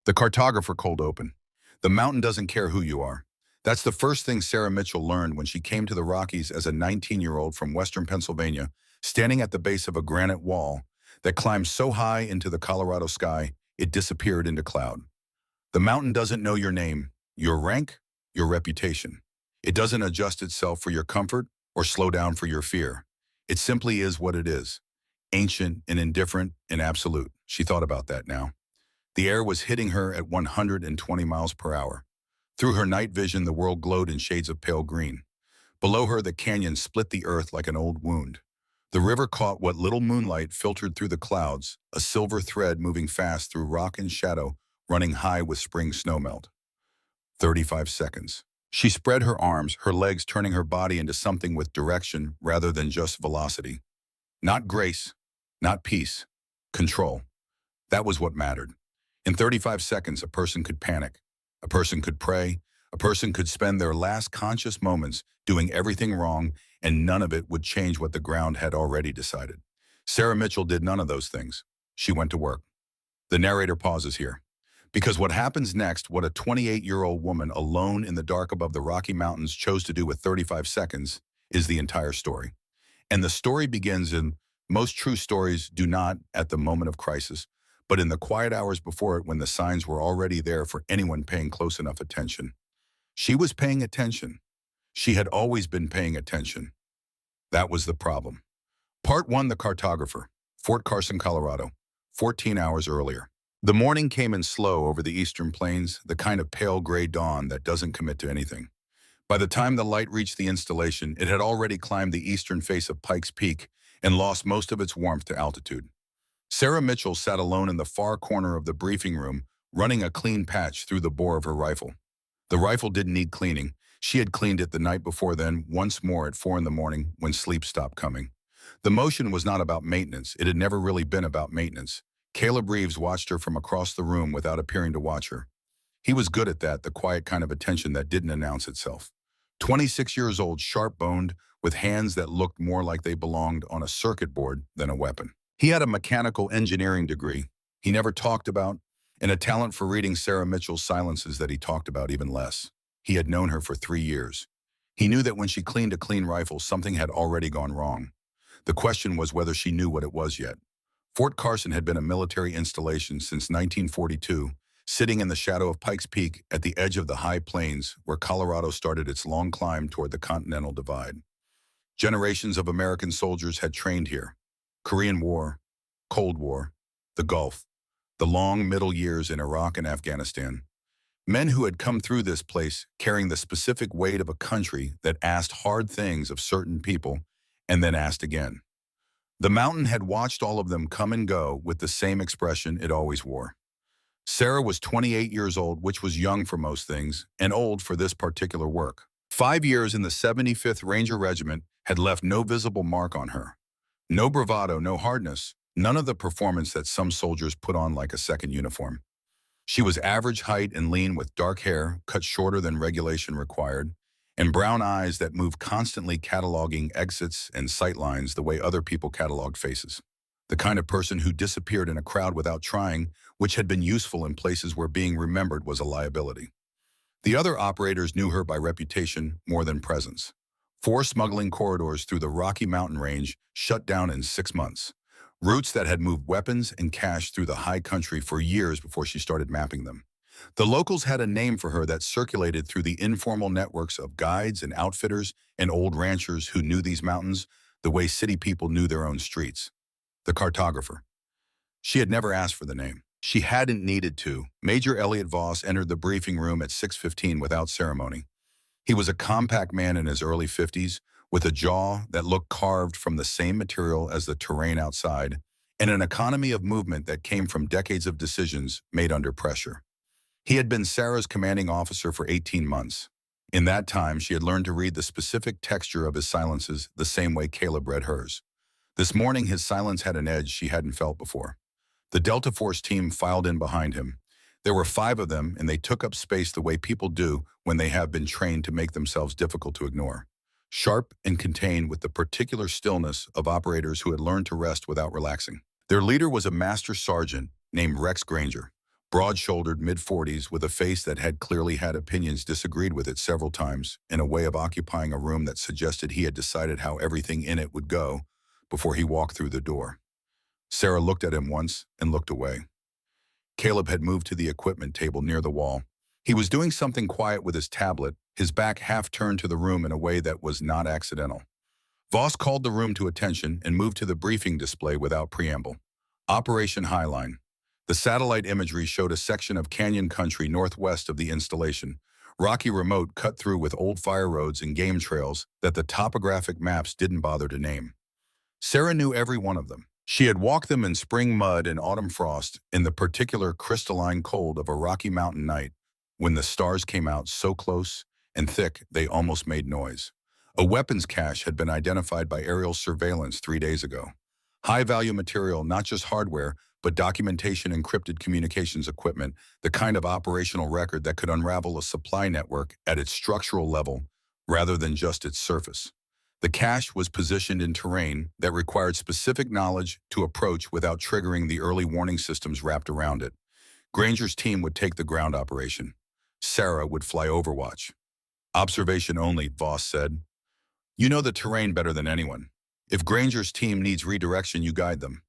The cartographer cold open. The mountain doesn't care who you are. That's the first thing Sarah Mitchell learned when she came to the Rockies as a 19-year-old from western Pennsylvania, standing at the base of a granite wall that climbed so high into the Colorado sky, it disappeared into cloud. The mountain doesn't know your name, your rank, your reputation. It doesn't adjust itself for your comfort or slow down for your fear. It simply is what it is, ancient and indifferent and absolute. She thought about that now. The air was hitting her at 120 miles per hour. Through her night vision, the world glowed in shades of pale green. Below her, the canyon split the earth like an old wound. The river caught what little moonlight filtered through the clouds, a silver thread moving fast through rock and shadow, running high with spring snowmelt. 35 seconds. She spread her arms, her legs turning her body into something with direction rather than just velocity. Not grace, not peace, control. That was what mattered. In 35 seconds, a person could panic, a person could pray, a person could spend their last conscious moments doing everything wrong, and none of it would change what the ground had already decided. Sarah Mitchell did none of those things. She went to work. The narrator pauses here. Because what happens next, what a 28-year-old woman alone in the dark above the Rocky Mountains chose to do with 35 seconds, is the entire story. And the story begins in, most true stories do not at the moment of crisis, but in the quiet hours before it when the signs were already there for anyone paying close enough attention. She was paying attention. She had always been paying attention. That was the problem. Part 1, The Cartographer, Fort Carson, Colorado, 14 hours earlier. The morning came in slow over the eastern plains, the kind of pale gray dawn that doesn't commit to anything. By the time the light reached the installation, it had already climbed the eastern face of Pikes Peak and lost most of its warmth to altitude. Sarah Mitchell sat alone in the far corner of the briefing room, running a clean patch through the bore of her rifle. The rifle didn't need cleaning. She had cleaned it the night before then, once more at 4 in the morning when sleep stopped coming. The motion was not about maintenance. It had never really been about maintenance. Caleb Reeves watched her from across the room without appearing to watch her. He was good at that, the quiet kind of attention that didn't announce itself. 26 years old, sharp-boned, with hands that looked more like they belonged on a circuit board than a weapon. He had a mechanical engineering degree he never talked about, and a talent for reading Sarah Mitchell's silences that he talked about even less. He had known her for 3 years. He knew that when she cleaned a clean rifle, something had already gone wrong. The question was whether she knew what it was yet. Fort Carson had been a military installation since 1942, sitting in the shadow of Pikes Peak at the edge of the high plains where Colorado started its long climb toward the Continental Divide. Generations of American soldiers had trained here. Korean War, Cold War, the Gulf, the long middle years in Iraq and Afghanistan. Men who had come through this place carrying the specific weight of a country that asked hard things of certain people and then asked again. The mountain had watched all of them come and go with the same expression it always wore. Sarah was 28 years old, which was young for most things, and old for this particular work. 5 years in the 75th Ranger Regiment had left no visible mark on her. No bravado, no hardness, none of the performance that some soldiers put on like a second uniform. She was average height and lean with dark hair, cut shorter than regulation required, and brown eyes that moved constantly cataloging exits and sightlines the way other people cataloged faces. The kind of person who disappeared in a crowd without trying, which had been useful in places where being remembered was a liability. The other operators knew her by reputation more than presence. 4 smuggling corridors through the Rocky Mountain Range shut down in 6 months. Routes that had moved weapons and cash through the high country for years before she started mapping them. The locals had a name for her that circulated through the informal networks of guides and outfitters and old ranchers who knew these mountains the way city people knew their own streets. The Cartographer. She had never asked for the name. She hadn't needed to. Major Elliot Voss entered the briefing room at 6:15 without ceremony. He was a compact man in his early 50s, with a jaw that looked carved from the same material as the terrain outside, and an economy of movement that came from decades of decisions made under pressure. He had been Sarah's commanding officer for 18 months. In that time, she had learned to read the specific texture of his silences the same way Caleb read hers. This morning, his silence had an edge she hadn't felt before. The Delta Force team filed in behind him. There were 5 of them, and they took up space the way people do when they have been trained to make themselves difficult to ignore. Sharp and contained with the particular stillness of operators who had learned to rest without relaxing. Their leader was a master sergeant named Rex Granger, Broad-shouldered, mid-40s, with a face that had clearly had opinions disagreed with it several times, in a way of occupying a room that suggested he had decided how everything in it would go before he walked through the door. Sarah looked at him once and looked away. Caleb had moved to the equipment table near the wall. He was doing something quiet with his tablet, his back half turned to the room in a way that was not accidental. Voss called the room to attention and moved to the briefing display without preamble. Operation Highline. The satellite imagery showed a section of canyon country northwest of the installation, rocky remote cut through with old fire roads and game trails that the topographic maps didn't bother to name. Sarah knew every one of them. She had walked them in spring mud and autumn frost, in the particular crystalline cold of a Rocky Mountain night, when the stars came out so close and thick they almost made noise. A weapons cache had been identified by aerial surveillance 3 days ago. High-value material, not just hardware, but documentation, encrypted communications equipment, the kind of operational record that could unravel a supply network at its structural level rather than just its surface. The cache was positioned in terrain that required specific knowledge to approach without triggering the early warning systems wrapped around it. Granger's team would take the ground operation. Sarah would fly Overwatch. Observation only, Voss said. You know the terrain better than anyone. If Granger's team needs redirection, you guide them.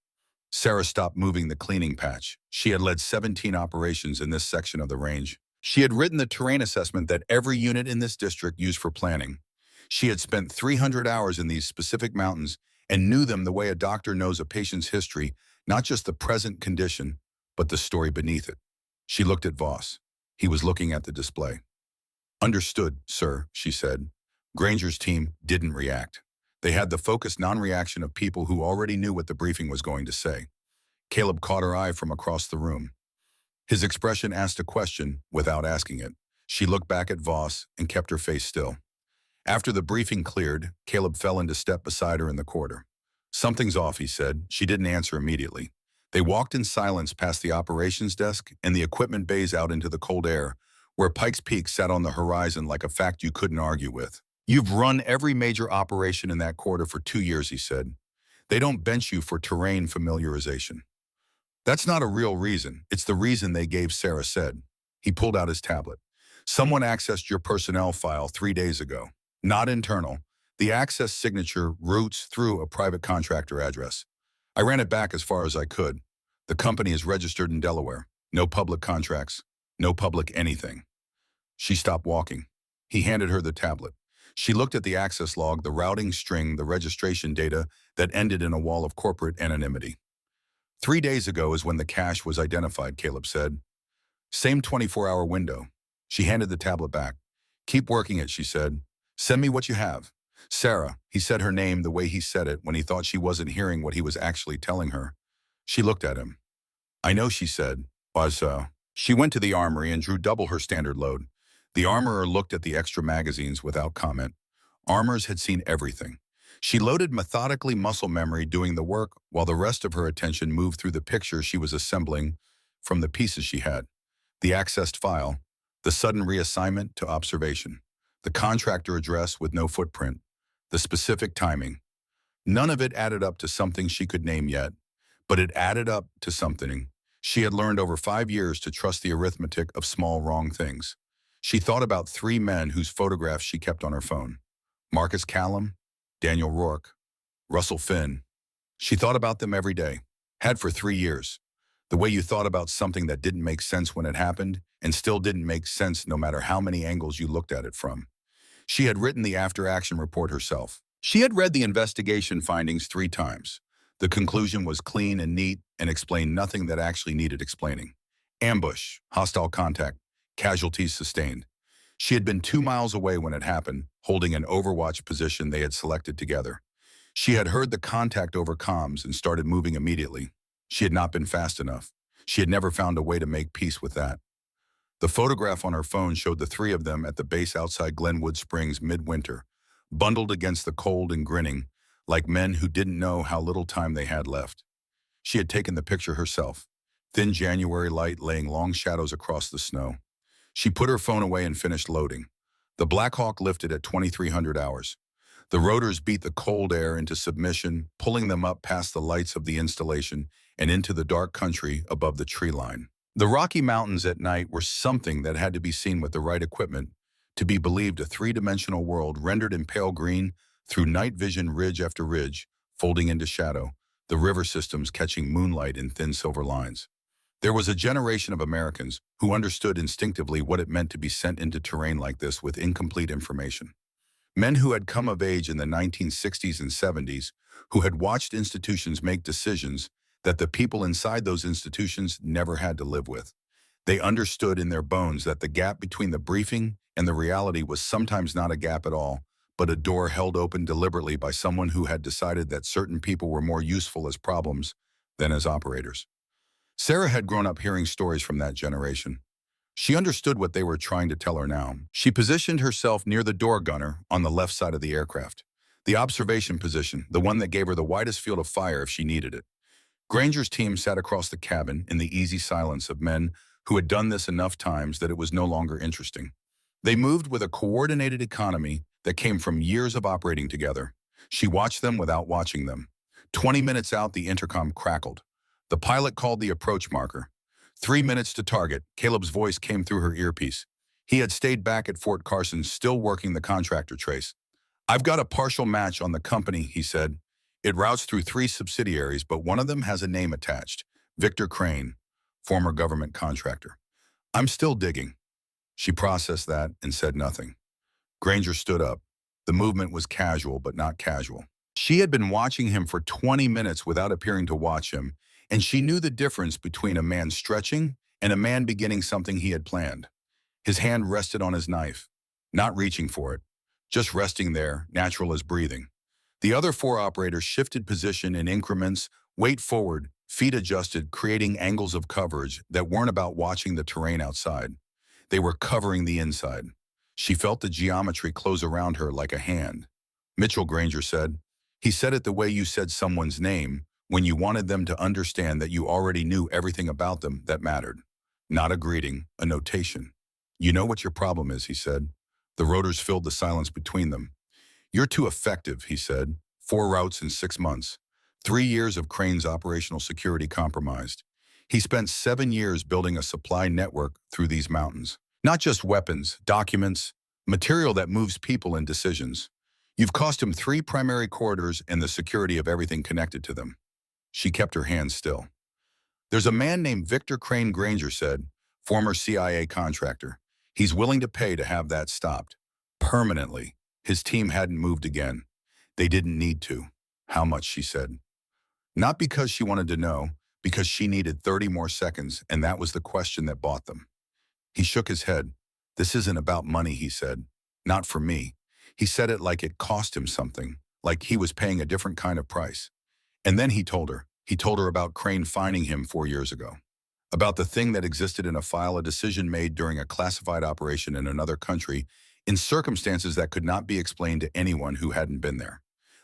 Sarah stopped moving the cleaning patch. She had led 17 operations in this section of the range. She had written the terrain assessment that every unit in this district used for planning. She had spent 300 hours in these specific mountains and knew them the way a doctor knows a patient's history, not just the present condition, but the story beneath it. She looked at Voss. He was looking at the display. Understood, sir, she said. Granger's team didn't react. They had the focused non-reaction of people who already knew what the briefing was going to say. Caleb caught her eye from across the room. His expression asked a question without asking it. She looked back at Voss and kept her face still. After the briefing cleared, Caleb fell into step beside her in the corridor. Something's off, he said. She didn't answer immediately. They walked in silence past the operations desk and the equipment bays out into the cold air, where Pikes Peak sat on the horizon like a fact you couldn't argue with. You've run every major operation in that corridor for 2 years, he said. They don't bench you for terrain familiarization. That's not a real reason. It's the reason they gave, Sarah said. He pulled out his tablet. Someone accessed your personnel file 3 days ago. Not internal. The access signature routes through a private contractor address. I ran it back as far as I could. The company is registered in Delaware. No public contracts. No public anything. She stopped walking. He handed her the tablet. She looked at the access log, the routing string, the registration data that ended in a wall of corporate anonymity. 3 days ago is when the cache was identified, Caleb said. Same 24-hour window. She handed the tablet back. Keep working it, she said. Send me what you have. Sarah, he said her name the way he said it when he thought she wasn't hearing what he was actually telling her. She looked at him. I know, she said. She went to the armory and drew double her standard load. The armorer looked at the extra magazines without comment. Armors had seen everything. She loaded methodically, muscle memory doing the work, while the rest of her attention moved through the picture she was assembling from the pieces she had. The accessed file, the sudden reassignment to observation, the contractor address with no footprint, the specific timing. None of it added up to something she could name yet, but it added up to something. She had learned over 5 years to trust the arithmetic of small wrong things. She thought about 3 men whose photographs she kept on her phone. Marcus Callum, Daniel Rourke, Russell Finn. She thought about them every day, had for 3 years. The way you thought about something that didn't make sense when it happened and still didn't make sense no matter how many angles you looked at it from. She had written the after-action report herself. She had read the investigation findings 3 times. The conclusion was clean and neat and explained nothing that actually needed explaining. Ambush, hostile contact, casualties sustained. She had been 2 miles away when it happened, holding an Overwatch position they had selected together. She had heard the contact over comms and started moving immediately. She had not been fast enough. She had never found a way to make peace with that. The photograph on her phone showed the 3 of them at the base outside Glenwood Springs midwinter, bundled against the cold and grinning, like men who didn't know how little time they had left. She had taken the picture herself, thin January light laying long shadows across the snow. She put her phone away and finished loading. The Black Hawk lifted at 2300 hours. The rotors beat the cold air into submission, pulling them up past the lights of the installation and into the dark country above the tree line. The Rocky Mountains at night were something that had to be seen with the right equipment to be believed a three-dimensional world rendered in pale green through night vision ridge after ridge, folding into shadow, the river systems catching moonlight in thin silver lines. There was a generation of Americans who understood instinctively what it meant to be sent into terrain like this with incomplete information. Men who had come of age in the 1960s and 70s, who had watched institutions make decisions that the people inside those institutions never had to live with. They understood in their bones that the gap between the briefing and the reality was sometimes not a gap at all, but a door held open deliberately by someone who had decided that certain people were more useful as problems than as operators. Sarah had grown up hearing stories from that generation. She understood what they were trying to tell her now. She positioned herself near the door gunner on the left side of the aircraft, the observation position, the one that gave her the widest field of fire if she needed it. Granger's team sat across the cabin in the easy silence of men who had done this enough times that it was no longer interesting. They moved with a coordinated economy that came from years of operating together. She watched them without watching them. 20 minutes out, the intercom crackled. The pilot called the approach marker. 3 minutes to target. Caleb's voice came through her earpiece. He had stayed back at Fort Carson, still working the contractor trace. "I've got a partial match on the company," he said. "It routes through 3 subsidiaries, but one of them has a name attached. Victor Crane, former government contractor. I'm still digging." She processed that and said nothing. Granger stood up. The movement was casual, but not casual. She had been watching him for 20 minutes without appearing to watch him, and she knew the difference between a man stretching and a man beginning something he had planned. His hand rested on his knife, not reaching for it, just resting there, natural as breathing. The other 4 operators shifted position in increments, weight forward, feet adjusted, creating angles of coverage that weren't about watching the terrain outside. They were covering the inside. She felt the geometry close around her like a hand. "Mitchell," Granger said. "He said it the way you said someone's name, when you wanted them to understand that you already knew everything about them that mattered. Not a greeting, a notation. You know what your problem is," he said. The rotors filled the silence between them. "You're too effective," he said. 4 routes in 6 months. 3 years of Crane's operational security compromised. He spent 7 years building a supply network through these mountains. Not just weapons, documents, material that moves people and decisions. You've cost him 3 primary corridors and the security of everything connected to them. She kept her hands still. "There's a man named Victor Crane," Granger said, "former CIA contractor. He's willing to pay to have that stopped. Permanently." His team hadn't moved again. They didn't need to. "How much?" she said. Not because she wanted to know, because she needed 30 more seconds, and that was the question that bought them. He shook his head. "This isn't about money," he said. "Not for me." He said it like it cost him something, like he was paying a different kind of price. And then he told her. He told her about Crane finding him 4 years ago. About the thing that existed in a file, a decision made during a classified operation in another country, in circumstances that could not be explained to anyone who hadn't been there.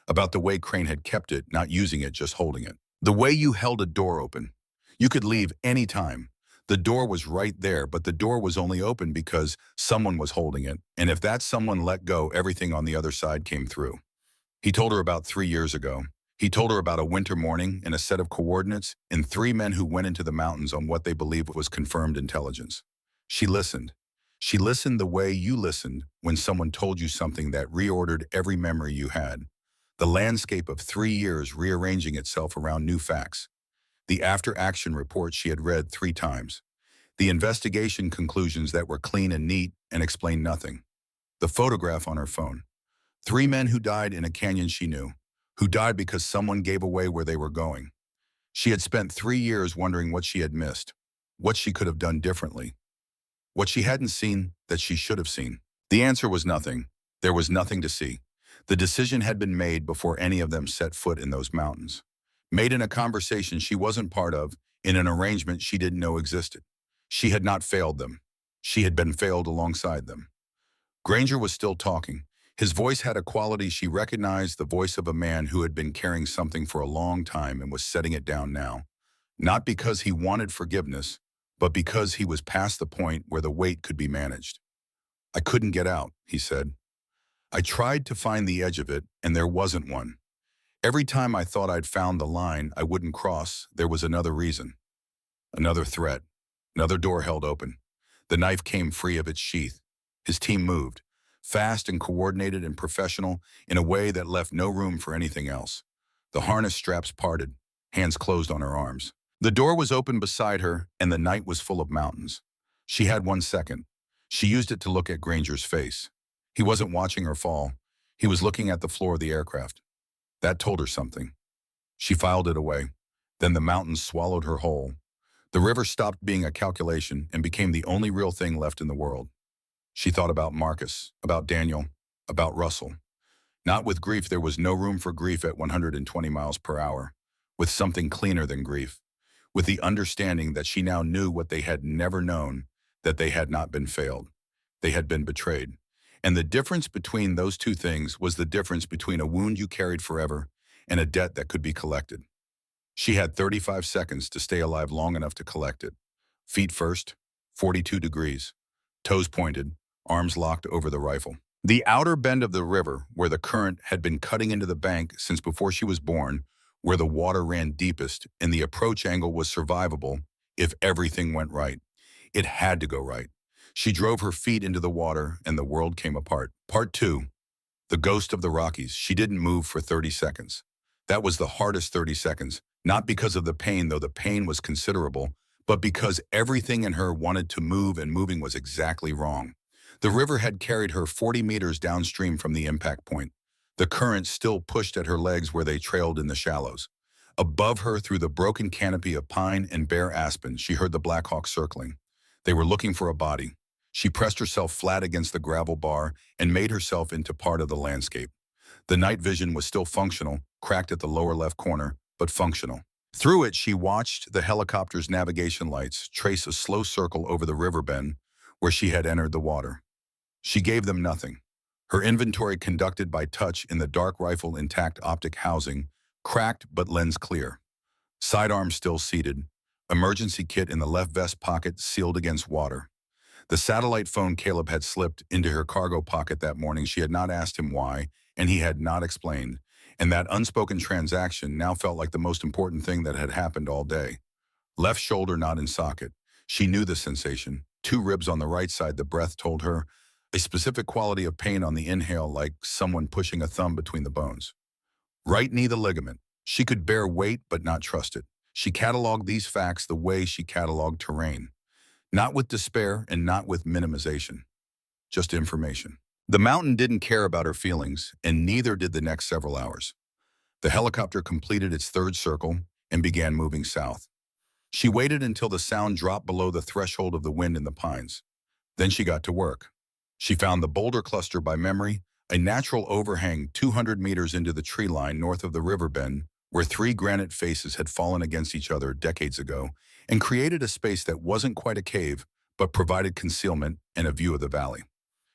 About the way Crane had kept it, not using it, just holding it. The way you held a door open. You could leave any time. The door was right there, but the door was only open because someone was holding it, and if that someone let go, everything on the other side came through. He told her about 3 years ago. He told her about a winter morning and a set of coordinates and 3 men who went into the mountains on what they believed was confirmed intelligence. She listened. She listened the way you listened when someone told you something that reordered every memory you had. The landscape of 3 years rearranging itself around new facts. The after-action report she had read 3 times. The investigation conclusions that were clean and neat and explained nothing. The photograph on her phone. 3 men who died in a canyon she knew, who died because someone gave away where they were going. She had spent 3 years wondering what she had missed, what she could have done differently, what she hadn't seen that she should have seen. The answer was nothing. There was nothing to see. The decision had been made before any of them set foot in those mountains. Made in a conversation she wasn't part of, in an arrangement she didn't know existed. She had not failed them. She had been failed alongside them. Granger was still talking. His voice had a quality she recognized, the voice of a man who had been carrying something for a long time and was setting it down now. Not because he wanted forgiveness, but because he was past the point where the weight could be managed. "I couldn't get out," he said. "I tried to find the edge of it, and there wasn't one. Every time I thought I'd found the line I wouldn't cross, there was another reason. Another threat. Another door held open. The knife came free of its sheath. His team moved, fast and coordinated and professional, in a way that left no room for anything else. The harness straps parted, hands closed on her arms. The door was open beside her, and the night was full of mountains. She had 1 second. She used it to look at Granger's face. He wasn't watching her fall. He was looking at the floor of the aircraft. That told her something. She filed it away. Then the mountains swallowed her whole. The river stopped being a calculation and became the only real thing left in the world. She thought about Marcus, about Daniel, about Russell. Not with grief. There was no room for grief at 120 miles per hour. With something cleaner than grief. With the understanding that she now knew what they had never known, that they had not been failed. They had been betrayed. And the difference between those two things was the difference between a wound you carried forever and a debt that could be collected. She had 35 seconds to stay alive long enough to collect it. Feet first, 42 degrees. Toes pointed, arms locked over the rifle. The outer bend of the river, where the current had been cutting into the bank since before she was born, where the water ran deepest and the approach angle was survivable if everything went right. It had to go right. She drove her feet into the water and the world came apart. Part 2. The Ghost of the Rockies. She didn't move for 30 seconds. That was the hardest 30 seconds, not because of the pain, though the pain was considerable, but because everything in her wanted to move and moving was exactly wrong. The river had carried her 40 meters downstream from the impact point. The current still pushed at her legs where they trailed in the shallows. Above her, through the broken canopy of pine and bare aspen, she heard the Blackhawks circling. They were looking for a body. She pressed herself flat against the gravel bar and made herself into part of the landscape. The night vision was still functional, cracked at the lower left corner, but functional. Through it, she watched the helicopter's navigation lights trace a slow circle over the river bend where she had entered the water. She gave them nothing. Her inventory conducted by touch in the dark rifle intact optic housing, cracked but lens clear. Sidearm still seated. Emergency kit in the left vest pocket sealed against water. The satellite phone Caleb had slipped into her cargo pocket that morning. She had not asked him why, and he had not explained. And that unspoken transaction now felt like the most important thing that had happened all day. Left shoulder not in socket. She knew the sensation. 2 ribs on the right side, the breath told her. A specific quality of pain on the inhale, like someone pushing a thumb between the bones. Right knee, the ligament. She could bear weight but not trust it. She cataloged these facts the way she cataloged terrain. Not with despair and not with minimization. Just information. The mountain didn't care about her feelings, and neither did the next several hours. The helicopter completed its 3rd circle and began moving south. She waited until the sound dropped below the threshold of the wind in the pines. Then she got to work. She found the boulder cluster by memory, a natural overhang 200 meters into the tree line north of the river bend, where 3 granite faces had fallen against each other decades ago and created a space that wasn't quite a cave, but provided concealment and a view of the valley.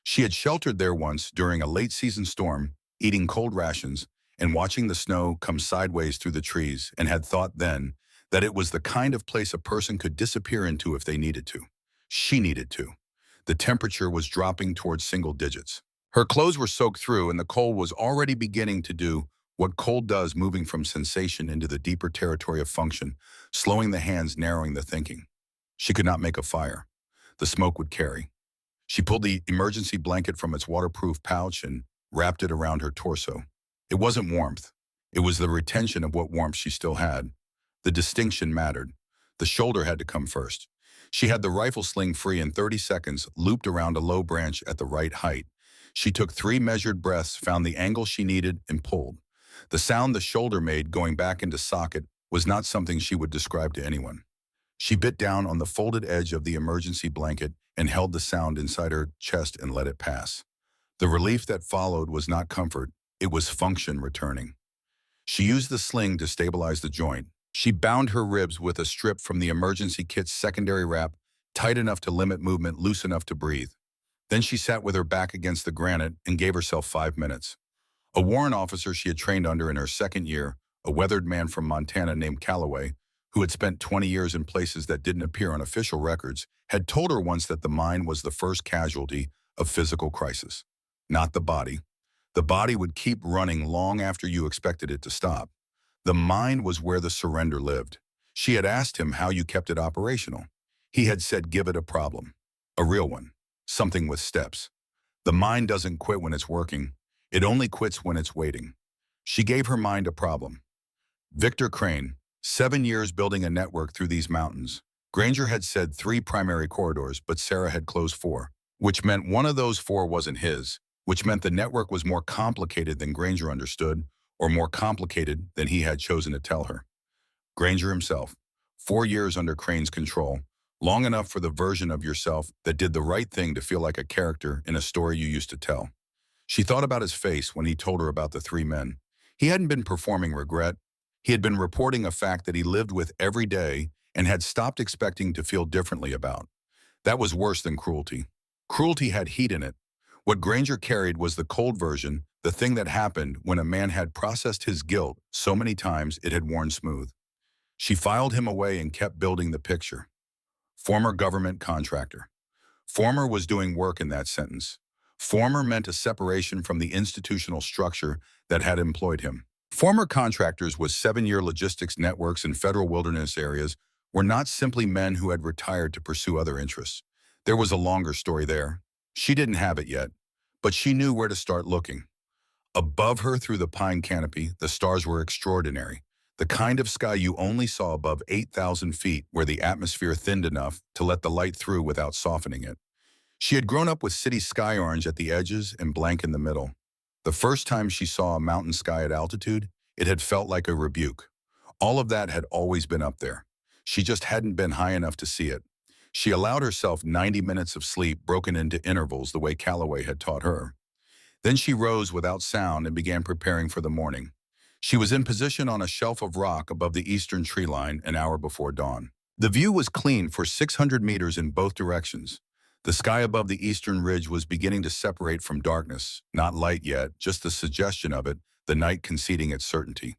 She had sheltered there once during a late-season storm, eating cold rations and watching the snow come sideways through the trees, and had thought then that it was the kind of place a person could disappear into if they needed to. She needed to. The temperature was dropping towards single digits. Her clothes were soaked through, and the cold was already beginning to do what cold does, moving from sensation into the deeper territory of function, slowing the hands, narrowing the thinking. She could not make a fire. The smoke would carry. She pulled the emergency blanket from its waterproof pouch and wrapped it around her torso. It wasn't warmth. It was the retention of what warmth she still had. The distinction mattered. The shoulder had to come first. She had the rifle sling free in 30 seconds, looped around a low branch at the right height. She took 3 measured breaths, found the angle she needed, and pulled. The sound the shoulder made going back into socket was not something she would describe to anyone. She bit down on the folded edge of the emergency blanket and held the sound inside her chest and let it pass. The relief that followed was not comfort, it was function returning. She used the sling to stabilize the joint. She bound her ribs with a strip from the emergency kit's secondary wrap, tight enough to limit movement, loose enough to breathe. Then she sat with her back against the granite and gave herself 5 minutes. A warrant officer she had trained under in her 2nd year, a weathered man from Montana named Calloway, who had spent 20 years in places that didn't appear on official records, had told her once that the mind was the first casualty of physical crisis, not the body. The body would keep running long after you expected it to stop. The mind was where the surrender lived. She had asked him how you kept it operational. He had said give it a problem. A real one. Something with steps. The mind doesn't quit when it's working. It only quits when it's waiting. She gave her mind a problem. Victor Crane, 7 years building a network through these mountains. Granger had said 3 primary corridors, but Sarah had closed 4, which meant one of those 4 wasn't his, which meant the network was more complicated than Granger understood, or more complicated than he had chosen to tell her. Granger himself, 4 years under Crane's control, long enough for the version of yourself that did the right thing to feel like a character in a story you used to tell. She thought about his face when he told her about the 3 men. He hadn't been performing regret. He had been reporting a fact that he lived with every day and had stopped expecting to feel differently about. That was worse than cruelty. Cruelty had heat in it. What Granger carried was the cold version, the thing that happened when a man had processed his guilt so many times it had worn smooth. She filed him away and kept building the picture. Former government contractor. Former was doing work in that sentence. Former meant a separation from the institutional structure that had employed him. Former contractors with 7-year logistics networks in federal wilderness areas were not simply men who had retired to pursue other interests. There was a longer story there. She didn't have it yet, but she knew where to start looking. Above her through the pine canopy, the stars were extraordinary. The kind of sky you only saw above 8,000 feet where the atmosphere thinned enough to let the light through without softening it. She had grown up with city sky orange at the edges and blank in the middle. The first time she saw a mountain sky at altitude, it had felt like a rebuke. All of that had always been up there. She just hadn't been high enough to see it. She allowed herself 90 minutes of sleep broken into intervals the way Calloway had taught her. Then she rose without sound and began preparing for the morning. She was in position on a shelf of rock above the eastern tree line an hour before dawn. The view was clean for 600 meters in both directions. The sky above the eastern ridge was beginning to separate from darkness, not light yet, just the suggestion of it, the night conceding its certainty.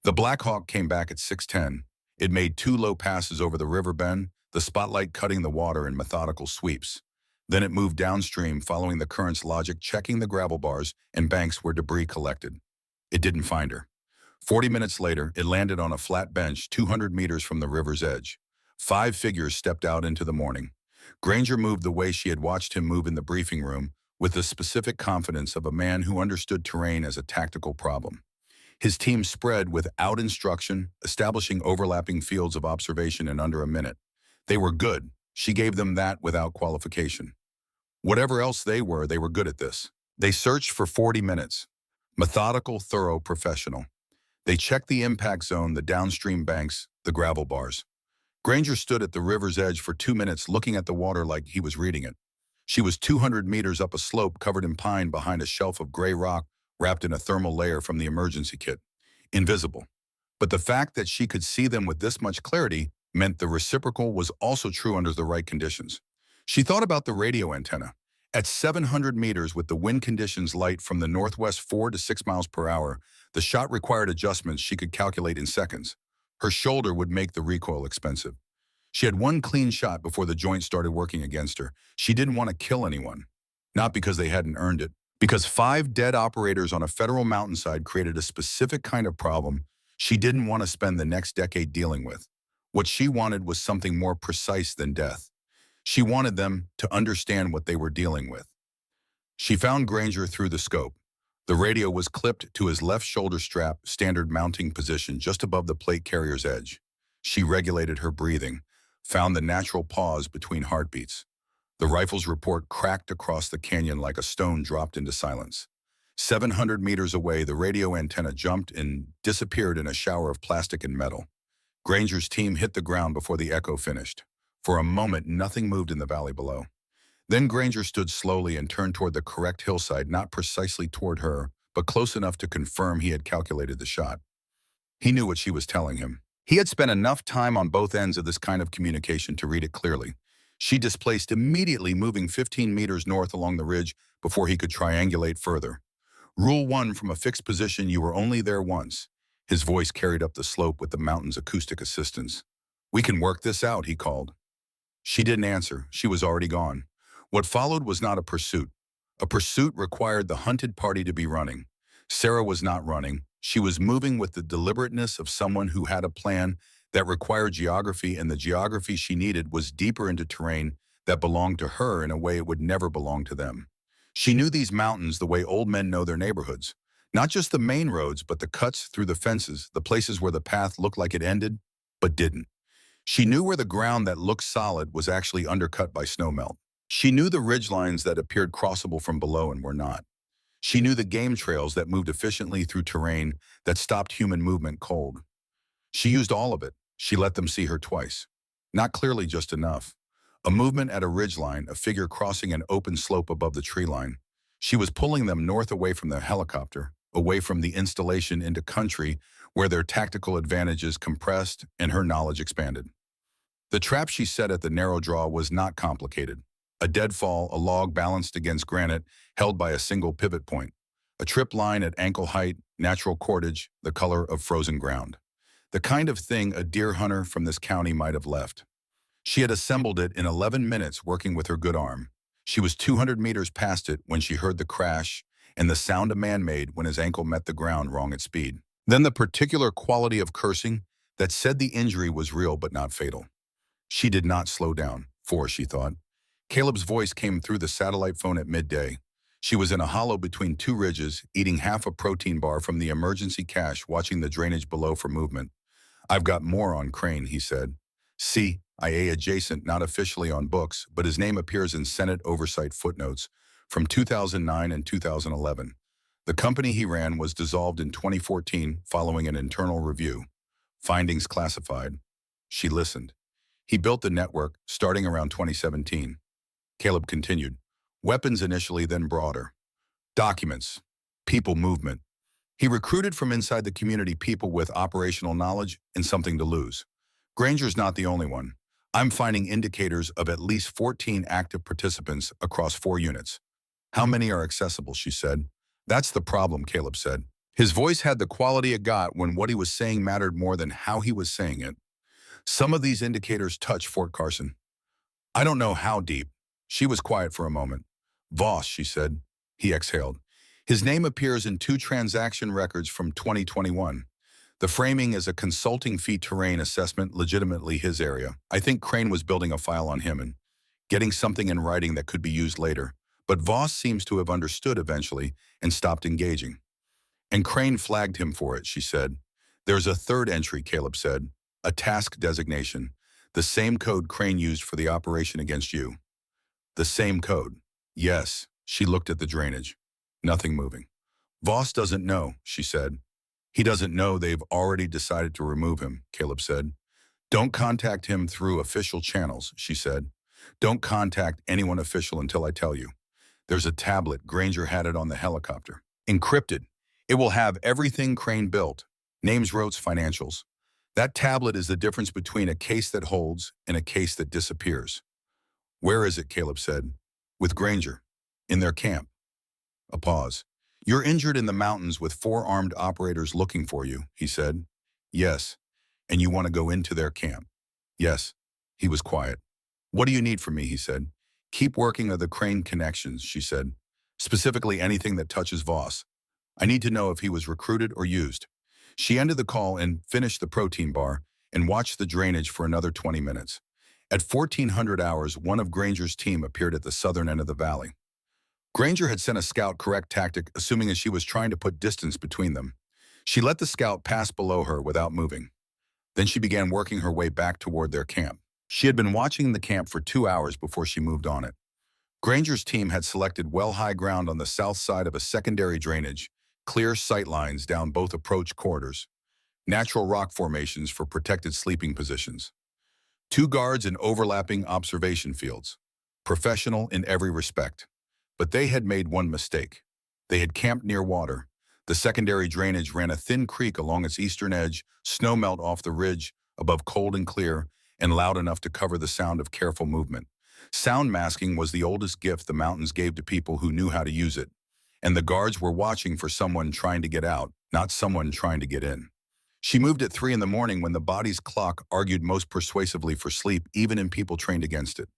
The Black Hawk came back at 6:10. It made 2 low passes over the river bend, the spotlight cutting the water in methodical sweeps. Then it moved downstream, following the current's logic, checking the gravel bars and banks where debris collected. It didn't find her. 40 minutes later, it landed on a flat bench 200 meters from the river's edge. 5 figures stepped out into the morning. Granger moved the way she had watched him move in the briefing room, with the specific confidence of a man who understood terrain as a tactical problem. His team spread without instruction, establishing overlapping fields of observation in under a minute. They were good. She gave them that without qualification. Whatever else they were good at this. They searched for 40 minutes. Methodical, thorough, professional. They checked the impact zone, the downstream banks, the gravel bars. Granger stood at the river's edge for 2 minutes looking at the water like he was reading it. She was 200 meters up a slope covered in pine behind a shelf of gray rock wrapped in a thermal layer from the emergency kit. Invisible. But the fact that she could see them with this much clarity meant the reciprocal was also true under the right conditions. She thought about the radio antenna. At 700 meters with the wind conditions light from the northwest 4 to 6 miles per hour, the shot required adjustments she could calculate in seconds. Her shoulder would make the recoil expensive. She had one clean shot before the joint started working against her. She didn't want to kill anyone. Not because they hadn't earned it. Because 5 dead operators on a federal mountainside created a specific kind of problem she didn't want to spend the next decade dealing with. What she wanted was something more precise than death. She wanted them to understand what they were dealing with. She found Granger through the scope. The radio was clipped to his left shoulder strap, standard mounting position just above the plate carrier's edge. She regulated her breathing, found the natural pause between heartbeats. The rifle's report cracked across the canyon like a stone dropped into silence. 700 meters away, the radio antenna jumped and disappeared in a shower of plastic and metal. Granger's team hit the ground before the echo finished. For a moment, nothing moved in the valley below. Then Granger stood slowly and turned toward the correct hillside, not precisely toward her, but close enough to confirm he had calculated the shot. He knew what she was telling him. He had spent enough time on both ends of this kind of communication to read it clearly. She displaced immediately, moving 15 meters north along the ridge before he could triangulate further. Rule 1, from a fixed position, you were only there once. His voice carried up the slope with the mountain's acoustic assistance. We can work this out, he called. She didn't answer. She was already gone. What followed was not a pursuit. A pursuit required the hunted party to be running. Sarah was not running. She was moving with the deliberateness of someone who had a plan that required geography, and the geography she needed was deeper into terrain that belonged to her in a way it would never belong to them. She knew these mountains the way old men know their neighborhoods. Not just the main roads, but the cuts through the fences, the places where the path looked like it ended, but didn't. She knew where the ground that looked solid was actually undercut by snowmelt. She knew the ridgelines that appeared crossable from below and were not. She knew the game trails that moved efficiently through terrain that stopped human movement cold. She used all of it. She let them see her twice. Not clearly, just enough. A movement at a ridgeline, a figure crossing an open slope above the tree line. She was pulling them north away from the helicopter, away from the installation into country where their tactical advantages compressed and her knowledge expanded. The trap she set at the narrow draw was not complicated. A deadfall, a log balanced against granite, held by a single pivot point. A trip line at ankle height, natural cordage, the color of frozen ground. The kind of thing a deer hunter from this county might have left. She had assembled it in 11 minutes working with her good arm. She was 200 meters past it when she heard the crash and the sound a man made when his ankle met the ground wrong at speed. Then the particular quality of cursing that said the injury was real but not fatal. She did not slow down, for, she thought. Caleb's voice came through the satellite phone at midday. She was in a hollow between two ridges, eating half a protein bar from the emergency cache, watching the drainage below for movement. "I've got more on Crane," he said. CIA adjacent, not officially on books, but his name appears in Senate oversight footnotes from 2009 and 2011. The company he ran was dissolved in 2014 following an internal review. Findings classified. She listened. He built the network starting around 2017. Caleb continued. Weapons initially, then broader. Documents. People movement. He recruited from inside the community people with operational knowledge and something to lose. Granger's not the only one. I'm finding indicators of at least 14 active participants across 4 units. How many are accessible, she said. That's the problem, Caleb said. His voice had the quality it got when what he was saying mattered more than how he was saying it. Some of these indicators touch Fort Carson. I don't know how deep. She was quiet for a moment. Voss, she said. He exhaled. His name appears in 2 transaction records from 2021. The framing is a consulting fee terrain assessment, legitimately his area. I think Crane was building a file on him and getting something in writing that could be used later. But Voss seems to have understood eventually and stopped engaging. And Crane flagged him for it, she said. There's a third entry, Caleb said. A task designation. The same code Crane used for the operation against you. The same code. Yes. She looked at the drainage. Nothing moving. Voss doesn't know, she said. He doesn't know they've already decided to remove him, Caleb said. Don't contact him through official channels, she said. Don't contact anyone official until I tell you. There's a tablet. Granger had it on the helicopter. Encrypted. It will have everything Crane built. Names, roads, financials. That tablet is the difference between a case that holds and a case that disappears. Where is it, Caleb said. With Granger. In their camp. A pause. You're injured in the mountains with 4 armed operators looking for you, he said. Yes. And you want to go into their camp? Yes. He was quiet. What do you need from me, he said. Keep working on the Crane connections, she said. Specifically anything that touches Voss. I need to know if he was recruited or used. She ended the call and finished the protein bar and watched the drainage for another 20 minutes. At 1400 hours, one of Granger's team appeared at the southern end of the valley. Granger had sent a scout correct tactic, assuming as she was trying to put distance between them. She let the scout pass below her without moving. Then she began working her way back toward their camp. She had been watching the camp for 2 hours before she moved on it. Granger's team had selected well-high ground on the south side of a secondary drainage, clear sight lines down both approach corridors, natural rock formations for protected sleeping positions, 2 guards and overlapping observation fields, professional in every respect. But they had made one mistake. They had camped near water. The secondary drainage ran a thin creek along its eastern edge, snow melt off the ridge, above cold and clear, and loud enough to cover the sound of careful movement. Sound masking was the oldest gift the mountains gave to people who knew how to use it. And the guards were watching for someone trying to get out, not someone trying to get in. She moved at 3 in the morning when the body's clock argued most persuasively for sleep, even in people trained against it.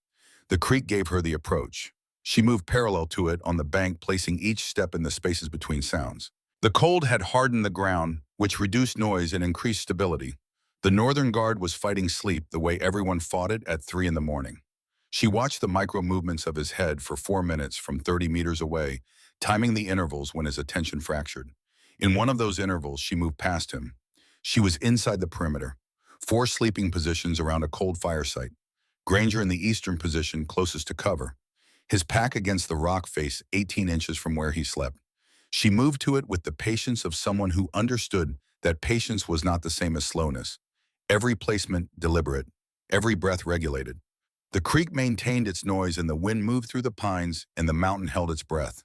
The creek gave her the approach. She moved parallel to it on the bank, placing each step in the spaces between sounds. The cold had hardened the ground, which reduced noise and increased stability. The Northern Guard was fighting sleep the way everyone fought it at 3 in the morning. She watched the micro movements of his head for 4 minutes from 30 meters away, timing the intervals when his attention fractured. In one of those intervals, she moved past him. She was inside the perimeter, 4 sleeping positions around a cold fire site. Granger in the eastern position closest to cover, his pack against the rock face 18 inches from where he slept. She moved to it with the patience of someone who understood that patience was not the same as slowness. Every placement deliberate, every breath regulated. The creek maintained its noise and the wind moved through the pines and the mountain held its breath.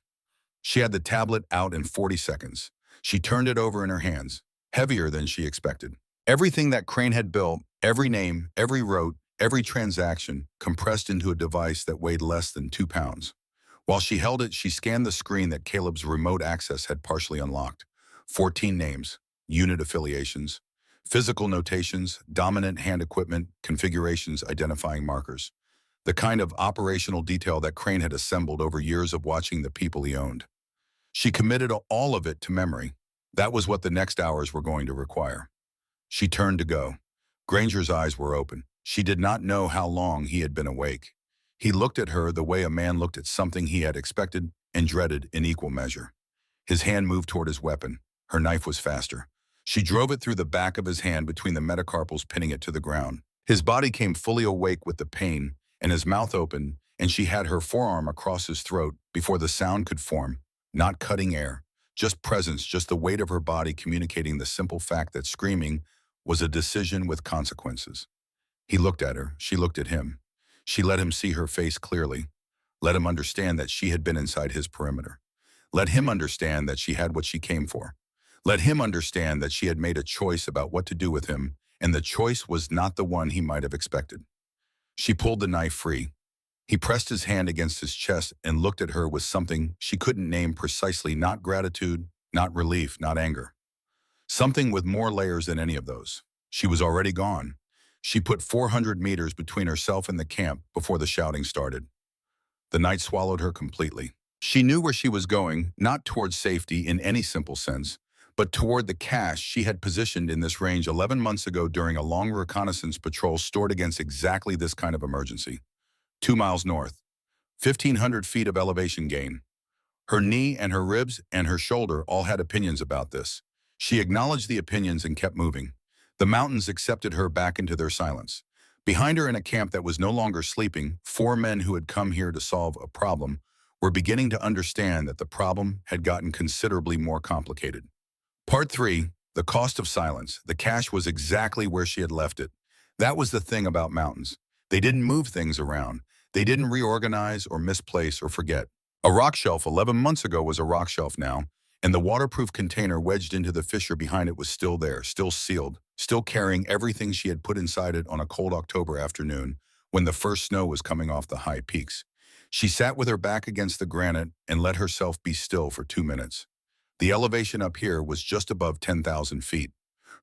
She had the tablet out in 40 seconds. She turned it over in her hands, heavier than she expected. Everything that Crane had built, every name, every rote, every transaction, compressed into a device that weighed less than 2 pounds. While she held it, she scanned the screen that Caleb's remote access had partially unlocked. 14 names, unit affiliations, physical notations, dominant hand equipment, configurations identifying markers. The kind of operational detail that Crane had assembled over years of watching the people he owned. She committed all of it to memory. That was what the next hours were going to require. She turned to go. Granger's eyes were open. She did not know how long he had been awake. He looked at her the way a man looked at something he had expected and dreaded in equal measure. His hand moved toward his weapon. Her knife was faster. She drove it through the back of his hand between the metacarpals, pinning it to the ground. His body came fully awake with the pain, and his mouth opened, and she had her forearm across his throat before the sound could form. Not cutting air, just presence, just the weight of her body communicating the simple fact that screaming was a decision with consequences. He looked at her. She looked at him. She let him see her face clearly. Let him understand that she had been inside his perimeter. Let him understand that she had what she came for. Let him understand that she had made a choice about what to do with him, and the choice was not the one he might have expected. She pulled the knife free. He pressed his hand against his chest and looked at her with something she couldn't name precisely, not gratitude, not relief, not anger. Something with more layers than any of those. She was already gone. She put 400 meters between herself and the camp before the shouting started. The night swallowed her completely. She knew where she was going, not towards safety in any simple sense, but toward the cache she had positioned in this range 11 months ago during a long reconnaissance patrol stored against exactly this kind of emergency. 2 miles north, 1,500 feet of elevation gain. Her knee and her ribs and her shoulder all had opinions about this. She acknowledged the opinions and kept moving. The mountains accepted her back into their silence. Behind her in a camp that was no longer sleeping, 4 men who had come here to solve a problem were beginning to understand that the problem had gotten considerably more complicated. Part 3, the cost of silence. The cache was exactly where she had left it. That was the thing about mountains. They didn't move things around. They didn't reorganize or misplace or forget. A rock shelf 11 months ago was a rock shelf now, and the waterproof container wedged into the fissure behind it was still there, still sealed, still carrying everything she had put inside it on a cold October afternoon when the first snow was coming off the high peaks. She sat with her back against the granite and let herself be still for 2 minutes. The elevation up here was just above 10,000 feet.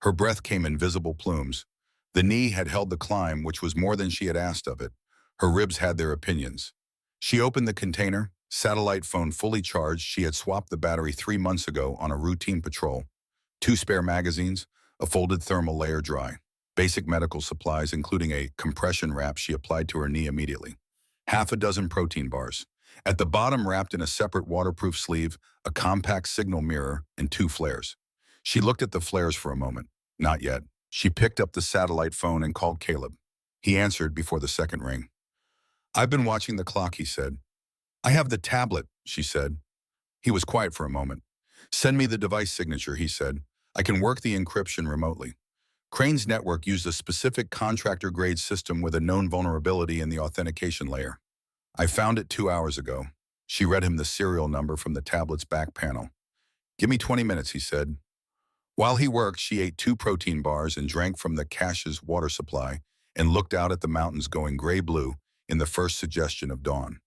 Her breath came in visible plumes. The knee had held the climb, which was more than she had asked of it. Her ribs had their opinions. She opened the container. Satellite phone fully charged. She had swapped the battery 3 months ago on a routine patrol. 2 spare magazines, a folded thermal layer dry. Basic medical supplies, including a compression wrap she applied to her knee immediately. Half a dozen protein bars. At the bottom, wrapped in a separate waterproof sleeve, a compact signal mirror and 2 flares. She looked at the flares for a moment. Not yet. She picked up the satellite phone and called Caleb. He answered before the second ring. "I've been watching the clock," he said. "I have the tablet," she said. He was quiet for a moment. "Send me the device signature," he said. "I can work the encryption remotely." Crane's network used a specific contractor-grade system with a known vulnerability in the authentication layer. "I found it 2 hours ago." She read him the serial number from the tablet's back panel. "Give me 20 minutes," he said. While he worked, she ate 2 protein bars and drank from the cache's water supply and looked out at the mountains going gray-blue in the first suggestion of dawn.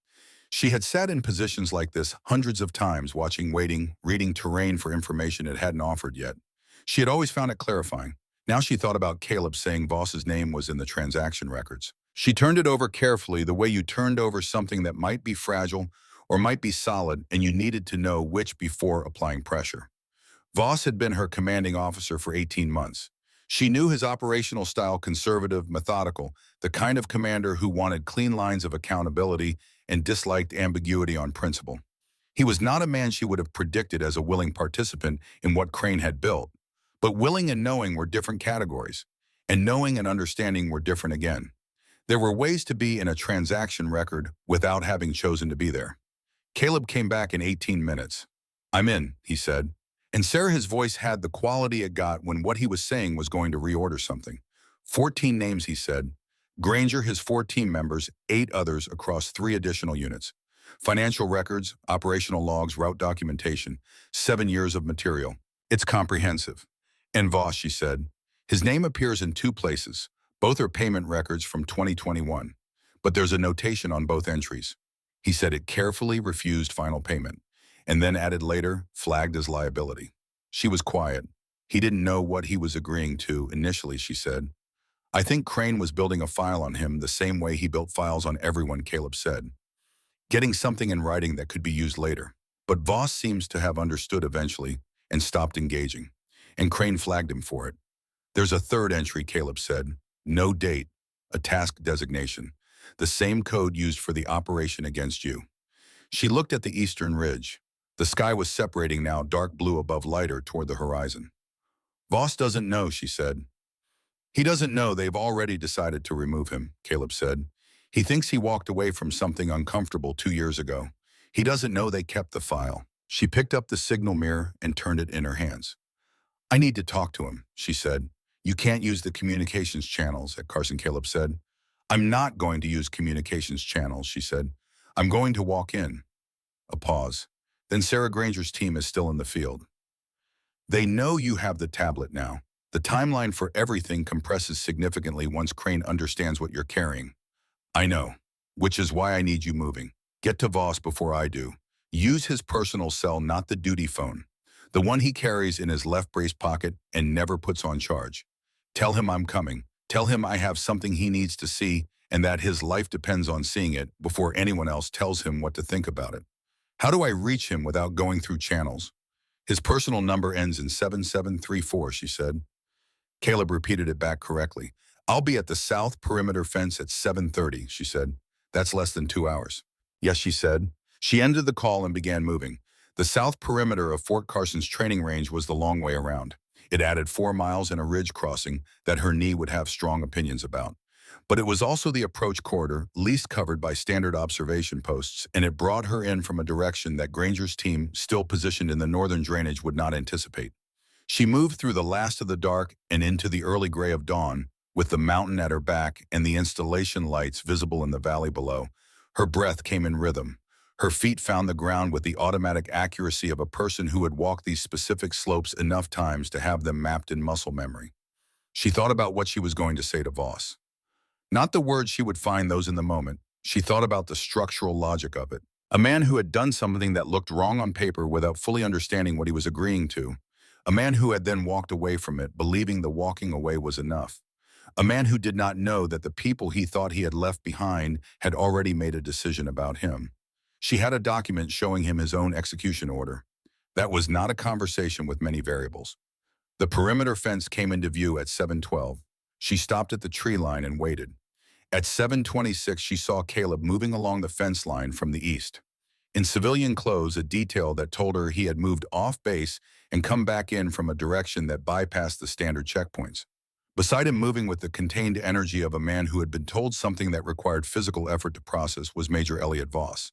She had sat in positions like this hundreds of times, watching, waiting, reading terrain for information it hadn't offered yet. She had always found it clarifying. Now she thought about Caleb saying Voss's name was in the transaction records. She turned it over carefully, the way you turned over something that might be fragile or might be solid, and you needed to know which before applying pressure. Voss had been her commanding officer for 18 months. She knew his operational style: conservative, methodical, the kind of commander who wanted clean lines of accountability and disliked ambiguity on principle. He was not a man she would have predicted as a willing participant in what Crane had built. But willing and knowing were different categories, and knowing and understanding were different again. There were ways to be in a transaction record without having chosen to be there. Caleb came back in 18 minutes. "I'm in," he said. And Sarah, his voice had the quality it got when what he was saying was going to reorder something. 14 names, he said. Granger, his 4 team members, 8 others across 3 additional units. Financial records, operational logs, route documentation, 7 years of material. It's comprehensive. And Voss, she said. His name appears in 2 places. Both are payment records from 2021. But there's a notation on both entries. He said it carefully refused final payment, and then added later, flagged as liability. She was quiet. He didn't know what he was agreeing to initially, she said. I think Crane was building a file on him the same way he built files on everyone, Caleb said. Getting something in writing that could be used later. But Voss seems to have understood eventually and stopped engaging. And Crane flagged him for it. There's a 3rd entry, Caleb said. No date, a task designation. The same code used for the operation against you. She looked at the eastern ridge. The sky was separating now, dark blue above, lighter toward the horizon. Voss doesn't know, she said. He doesn't know they've already decided to remove him, Caleb said. He thinks he walked away from something uncomfortable 2 years ago. He doesn't know they kept the file. She picked up the signal mirror and turned it in her hands. I need to talk to him, she said. You can't use the communications channels, Carson, Caleb said. I'm not going to use communications channels, she said. I'm going to walk in. A pause. Then Sarah Granger's team is still in the field. They know you have the tablet now. The timeline for everything compresses significantly once Crane understands what you're carrying. I know, which is why I need you moving. Get to Voss before I do. Use his personal cell, not the duty phone. The one he carries in his left breast pocket and never puts on charge. Tell him I'm coming. Tell him I have something he needs to see and that his life depends on seeing it before anyone else tells him what to think about it. How do I reach him without going through channels? His personal number ends in 7734, she said. Caleb repeated it back correctly. I'll be at the south perimeter fence at 7:30, she said. That's less than 2 hours. Yes, she said. She ended the call and began moving. The south perimeter of Fort Carson's training range was the long way around. It added 4 miles and a ridge crossing that her knee would have strong opinions about. But it was also the approach corridor, least covered by standard observation posts, and it brought her in from a direction that Granger's team, still positioned in the northern drainage, would not anticipate. She moved through the last of the dark and into the early gray of dawn, with the mountain at her back and the installation lights visible in the valley below. Her breath came in rhythm. Her feet found the ground with the automatic accuracy of a person who had walked these specific slopes enough times to have them mapped in muscle memory. She thought about what she was going to say to Voss. Not the words she would find those in the moment. She thought about the structural logic of it. A man who had done something that looked wrong on paper without fully understanding what he was agreeing to. A man who had then walked away from it, believing the walking away was enough. A man who did not know that the people he thought he had left behind had already made a decision about him. She had a document showing him his own execution order. That was not a conversation with many variables. The perimeter fence came into view at 7:12. She stopped at the tree line and waited. At 7:26, she saw Caleb moving along the fence line from the east. In civilian clothes, a detail that told her he had moved off base and come back in from a direction that bypassed the standard checkpoints. Beside him, moving with the contained energy of a man who had been told something that required physical effort to process, was Major Elliot Voss.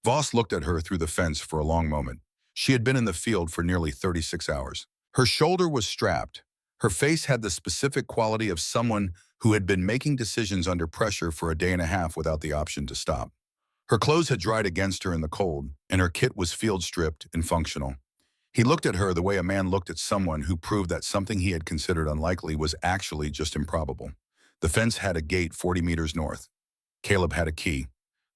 Voss looked at her through the fence for a long moment. She had been in the field for nearly 36 hours. Her shoulder was strapped. Her face had the specific quality of someone who had been making decisions under pressure for a day and a half without the option to stop. Her clothes had dried against her in the cold, and her kit was field-stripped and functional. He looked at her the way a man looked at someone who proved that something he had considered unlikely was actually just improbable. The fence had a gate 40 meters north. Caleb had a key.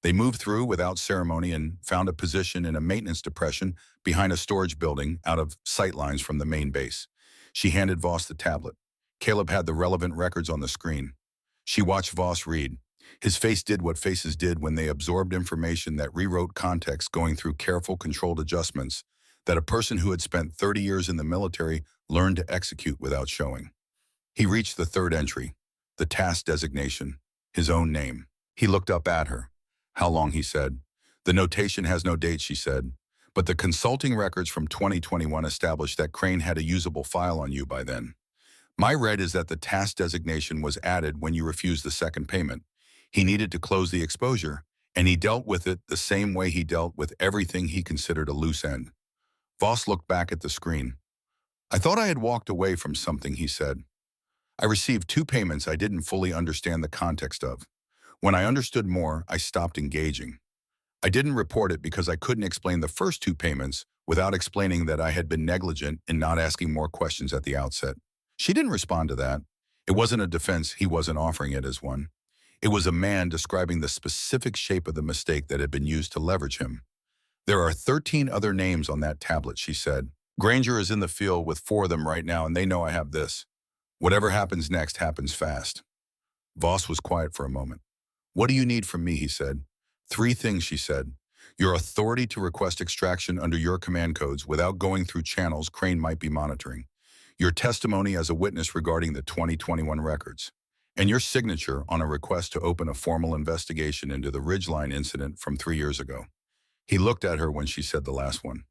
They moved through without ceremony and found a position in a maintenance depression behind a storage building out of sight lines from the main base. She handed Voss the tablet. Caleb had the relevant records on the screen. She watched Voss read. His face did what faces did when they absorbed information that rewrote context, going through careful, controlled adjustments that a person who had spent 30 years in the military learned to execute without showing. He reached the third entry, the task designation, his own name. He looked up at her. How long, he said. The notation has no date, she said. But the consulting records from 2021 established that Crane had a usable file on you by then. My read is that the task designation was added when you refused the second payment. He needed to close the exposure, and he dealt with it the same way he dealt with everything he considered a loose end. Voss looked back at the screen. I thought I had walked away from something, he said. I received 2 payments I didn't fully understand the context of. When I understood more, I stopped engaging. I didn't report it because I couldn't explain the first 2 payments without explaining that I had been negligent in not asking more questions at the outset. She didn't respond to that. It wasn't a defense, he wasn't offering it as one. It was a man describing the specific shape of the mistake that had been used to leverage him. There are 13 other names on that tablet, she said. Granger is in the field with 4 of them right now, and they know I have this. Whatever happens next happens fast. Voss was quiet for a moment. What do you need from me, he said. 3 things, she said. Your authority to request extraction under your command codes without going through channels Crane might be monitoring. Your testimony as a witness regarding the 2021 records. And your signature on a request to open a formal investigation into the Ridgeline incident from 3 years ago. He looked at her when she said the last one.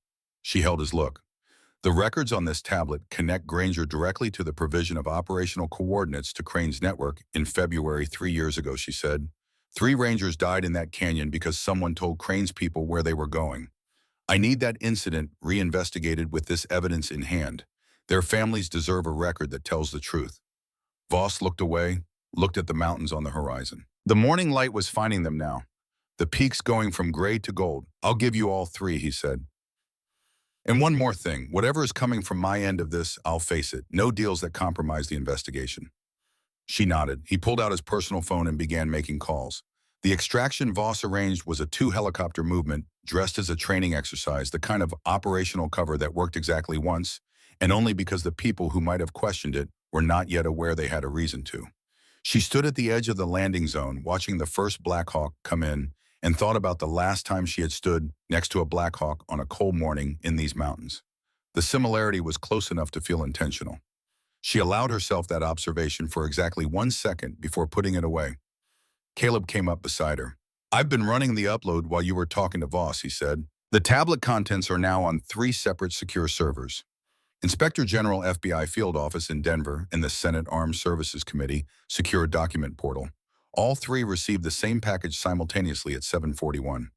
She held his look. The records on this tablet connect Granger directly to the provision of operational coordinates to Crane's network in February 3 years ago, she said. 3 Rangers died in that canyon because someone told Crane's people where they were going. I need that incident reinvestigated with this evidence in hand. Their families deserve a record that tells the truth. Voss looked away, looked at the mountains on the horizon. The morning light was finding them now. The peaks going from gray to gold. I'll give you all 3, he said. And one more thing, whatever is coming from my end of this, I'll face it. No deals that compromise the investigation. She nodded. He pulled out his personal phone and began making calls. The extraction Voss arranged was a 2-helicopter movement, dressed as a training exercise, the kind of operational cover that worked exactly once, and only because the people who might have questioned it were not yet aware they had a reason to. She stood at the edge of the landing zone, watching the first Black Hawk come in, and thought about the last time she had stood next to a Black Hawk on a cold morning in these mountains. The similarity was close enough to feel intentional. She allowed herself that observation for exactly 1 second before putting it away. Caleb came up beside her. I've been running the upload while you were talking to Voss, he said. The tablet contents are now on 3 separate secure servers. Inspector General FBI Field Office in Denver and the Senate Armed Services Committee Secure Document Portal. All 3 received the same package simultaneously at 7:41.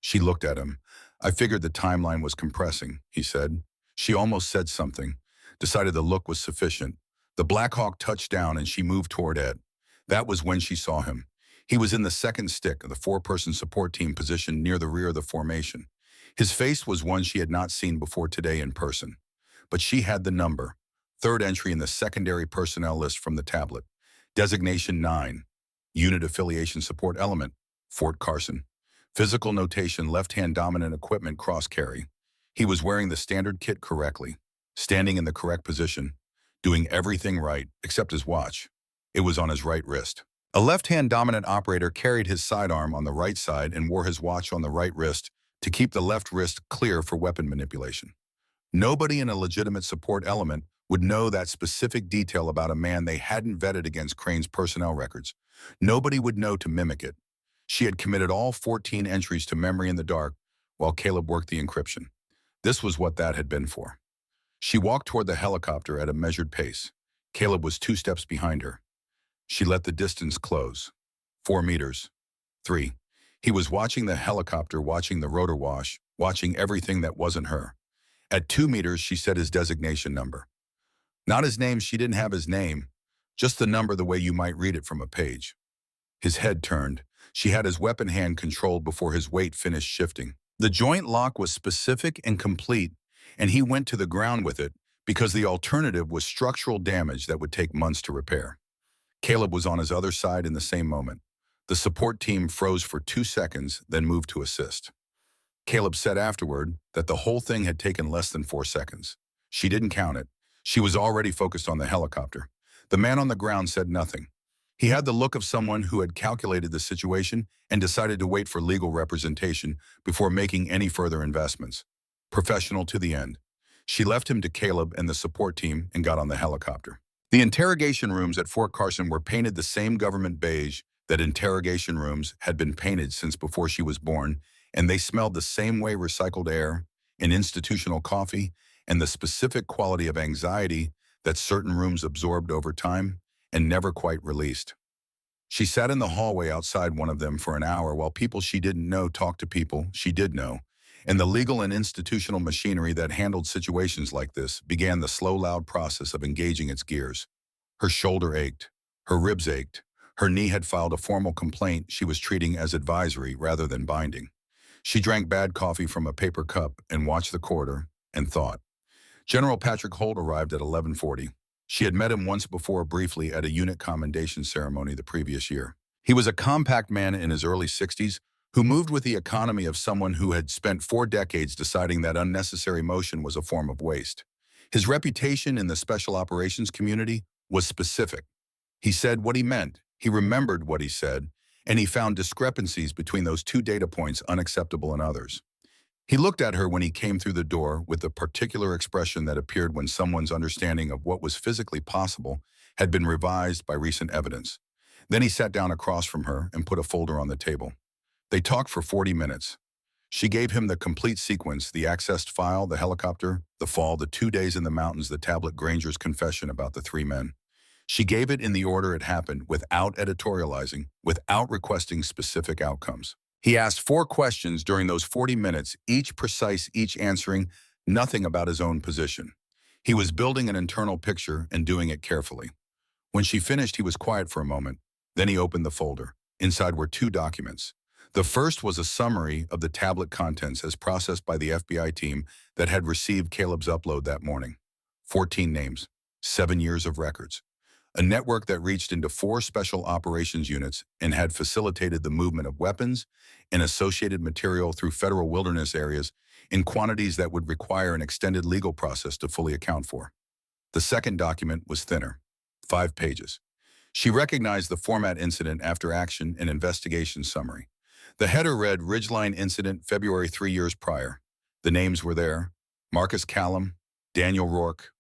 She looked at him. I figured the timeline was compressing, he said. She almost said something, decided the look was sufficient. The Black Hawk touched down and she moved toward Ed. That was when she saw him. He was in the second stick of the 4-person support team positioned near the rear of the formation. His face was one she had not seen before today in person. But she had the number, 3rd entry in the secondary personnel list from the tablet. Designation 9, Unit Affiliation Support Element, Fort Carson. Physical notation left-hand dominant equipment cross-carry. He was wearing the standard kit correctly, standing in the correct position, doing everything right except his watch. It was on his right wrist. A left-hand dominant operator carried his sidearm on the right side and wore his watch on the right wrist to keep the left wrist clear for weapon manipulation. Nobody in a legitimate support element would know that specific detail about a man they hadn't vetted against Crane's personnel records. Nobody would know to mimic it. She had committed all 14 entries to memory in the dark while Caleb worked the encryption. This was what that had been for. She walked toward the helicopter at a measured pace. Caleb was 2 steps behind her. She let the distance close. 4 meters. 3. He was watching the helicopter, watching the rotor wash, watching everything that wasn't her. At 2 meters, she said his designation number. Not his name, she didn't have his name, just the number the way you might read it from a page. His head turned. She had his weapon hand controlled before his weight finished shifting. The joint lock was specific and complete, and he went to the ground with it because the alternative was structural damage that would take months to repair. Caleb was on his other side in the same moment. The support team froze for 2 seconds, then moved to assist. Caleb said afterward that the whole thing had taken less than 4 seconds. She didn't count it. She was already focused on the helicopter. The man on the ground said nothing. He had the look of someone who had calculated the situation and decided to wait for legal representation before making any further investments. Professional to the end. She left him to Caleb and the support team and got on the helicopter. The interrogation rooms at Fort Carson were painted the same government beige that interrogation rooms had been painted since before she was born, and they smelled the same way recycled air and institutional coffee and the specific quality of anxiety that certain rooms absorbed over time and never quite released. She sat in the hallway outside one of them for an hour while people she didn't know talked to people she did know, and the legal and institutional machinery that handled situations like this began the slow, loud process of engaging its gears. Her shoulder ached. Her ribs ached. Her knee had filed a formal complaint she was treating as advisory rather than binding. She drank bad coffee from a paper cup and watched the corridor and thought. General Patrick Holt arrived at 11:40. She had met him once before briefly at a unit commendation ceremony the previous year. He was a compact man in his early 60s who moved with the economy of someone who had spent 4 decades deciding that unnecessary motion was a form of waste. His reputation in the special operations community was specific. He said what he meant, he remembered what he said, and he found discrepancies between those two data points unacceptable in others. He looked at her when he came through the door with the particular expression that appeared when someone's understanding of what was physically possible had been revised by recent evidence. Then he sat down across from her and put a folder on the table. They talked for 40 minutes. She gave him the complete sequence, the accessed file, the helicopter, the fall, the 2 days in the mountains, the tablet, Granger's confession about the 3 men. She gave it in the order it happened, without editorializing, without requesting specific outcomes. He asked 4 questions during those 40 minutes, each precise, each answering nothing about his own position. He was building an internal picture and doing it carefully. When she finished, he was quiet for a moment. Then he opened the folder. Inside were 2 documents. The first was a summary of the tablet contents as processed by the FBI team that had received Caleb's upload that morning. 14 names, 7 years of records. A network that reached into 4 special operations units and had facilitated the movement of weapons and associated material through federal wilderness areas in quantities that would require an extended legal process to fully account for. The second document was thinner, 5 pages. She recognized the format incident after action and investigation summary. The header read Ridgeline Incident, February 3 years prior. The names were there: Marcus Callum, Daniel Rourke,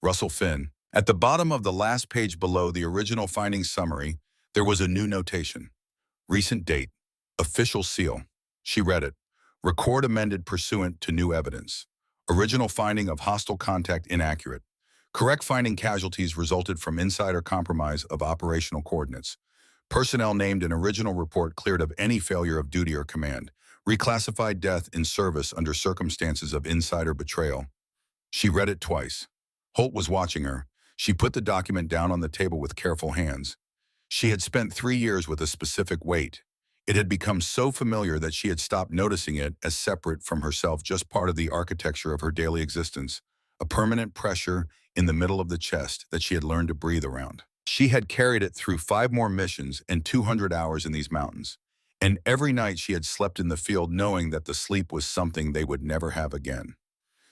Russell Finn. At the bottom of the last page below the original findings summary, there was a new notation. Recent date. Official seal. She read it. Record amended pursuant to new evidence. Original finding of hostile contact inaccurate. Correct finding casualties resulted from insider compromise of operational coordinates. Personnel named in original report cleared of any failure of duty or command. Reclassified death in service under circumstances of insider betrayal. She read it twice. Holt was watching her. She put the document down on the table with careful hands. She had spent 3 years with a specific weight. It had become so familiar that she had stopped noticing it as separate from herself, just part of the architecture of her daily existence, a permanent pressure in the middle of the chest that she had learned to breathe around. She had carried it through 5 more missions and 200 hours in these mountains. And every night she had slept in the field knowing that the sleep was something they would never have again.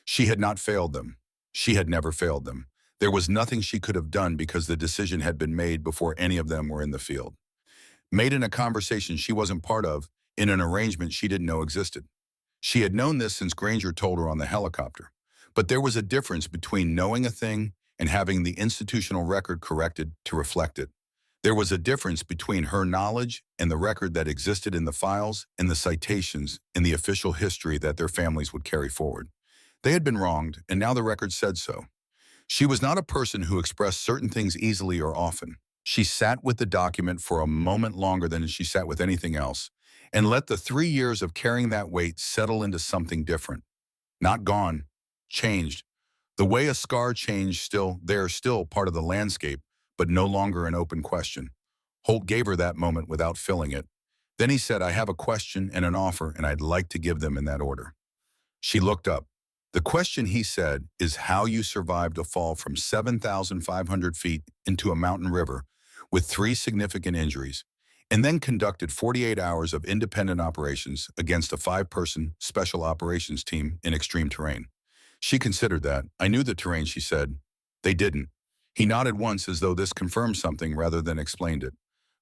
She had not failed them. She had never failed them. There was nothing she could have done because the decision had been made before any of them were in the field. Made in a conversation she wasn't part of, in an arrangement she didn't know existed. She had known this since Granger told her on the helicopter. But there was a difference between knowing a thing and having the institutional record corrected to reflect it. There was a difference between her knowledge and the record that existed in the files and the citations and the official history that their families would carry forward. They had been wronged, and now the record said so. She was not a person who expressed certain things easily or often. She sat with the document for a moment longer than she sat with anything else, and let the 3 years of carrying that weight settle into something different. Not gone, changed. The way a scar changed, still part of the landscape, but no longer an open question. Holt gave her that moment without filling it. Then he said, "I have a question and an offer, and I'd like to give them in that order." She looked up. The question, he said, is how you survived a fall from 7,500 feet into a mountain river with 3 significant injuries, and then conducted 48 hours of independent operations against a 5-person special operations team in extreme terrain. She considered that. "I knew the terrain," she said. "They didn't." He nodded once as though this confirmed something rather than explained it.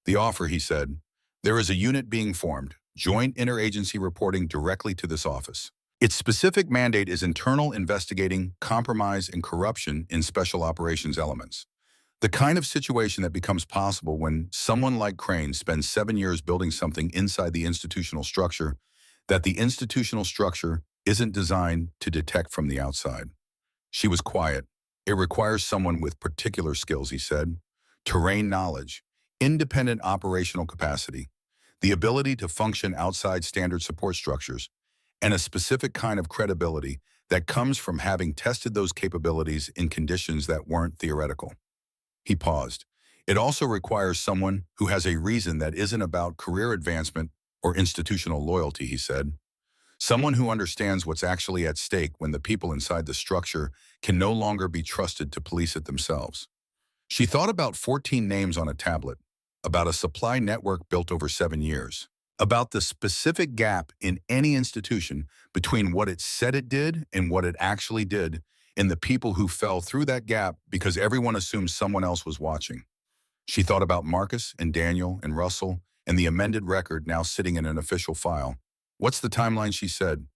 "The offer," he said. "There is a unit being formed, joint interagency reporting directly to this office. Its specific mandate is internal investigating compromise and corruption in special operations elements. The kind of situation that becomes possible when someone like Crane spends 7 years building something inside the institutional structure that the institutional structure isn't designed to detect from the outside. She was quiet. It requires someone with particular skills, he said. Terrain knowledge, independent operational capacity, the ability to function outside standard support structures, and a specific kind of credibility that comes from having tested those capabilities in conditions that weren't theoretical. He paused. It also requires someone who has a reason that isn't about career advancement or institutional loyalty, he said. Someone who understands what's actually at stake when the people inside the structure can no longer be trusted to police it themselves. She thought about 14 names on a tablet, about a supply network built over 7 years, about the specific gap in any institution between what it said it did and what it actually did, and the people who fell through that gap because everyone assumed someone else was watching. She thought about Marcus and Daniel and Russell and the amended record now sitting in an official file. What's the timeline, she said.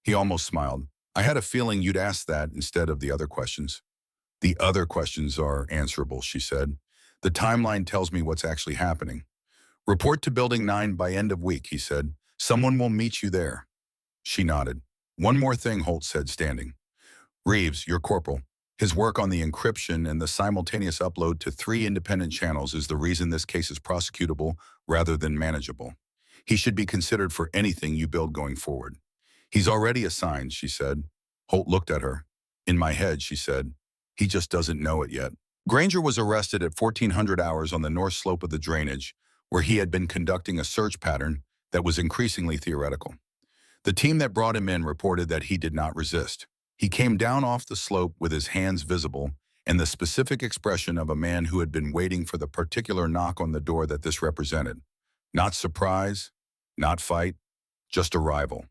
He almost smiled. I had a feeling you'd ask that instead of the other questions. The other questions are answerable, she said. The timeline tells me what's actually happening. Report to Building 9 by end of week, he said. Someone will meet you there. She nodded. One more thing, Holt said, standing. Reeves, your corporal. His work on the encryption and the simultaneous upload to 3 independent channels is the reason this case is prosecutable rather than manageable. He should be considered for anything you build going forward. He's already assigned, she said. Holt looked at her. In my head, she said. He just doesn't know it yet. Granger was arrested at 1400 hours on the north slope of the drainage, where he had been conducting a search pattern that was increasingly theoretical. The team that brought him in reported that he did not resist. He came down off the slope with his hands visible and the specific expression of a man who had been waiting for the particular knock on the door that this represented. Not surprise, not fight, just arrival.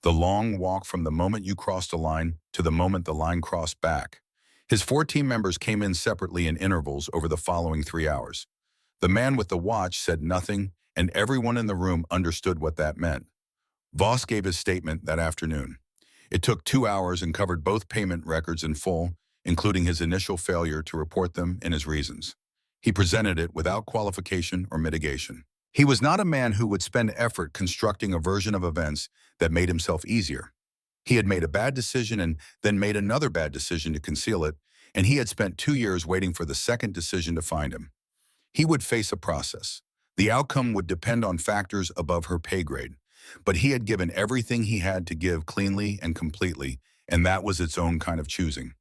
The long walk from the moment you crossed a line to the moment the line crossed back. His 4 team members came in separately in intervals over the following 3 hours. The man with the watch said nothing, and everyone in the room understood what that meant. Voss gave his statement that afternoon. It took 2 hours and covered both payment records in full, including his initial failure to report them and his reasons. He presented it without qualification or mitigation. He was not a man who would spend effort constructing a version of events that made himself easier. He had made a bad decision and then made another bad decision to conceal it, and he had spent 2 years waiting for the second decision to find him. He would face a process. The outcome would depend on factors above her pay grade, but he had given everything he had to give cleanly and completely, and that was its own kind of choosing.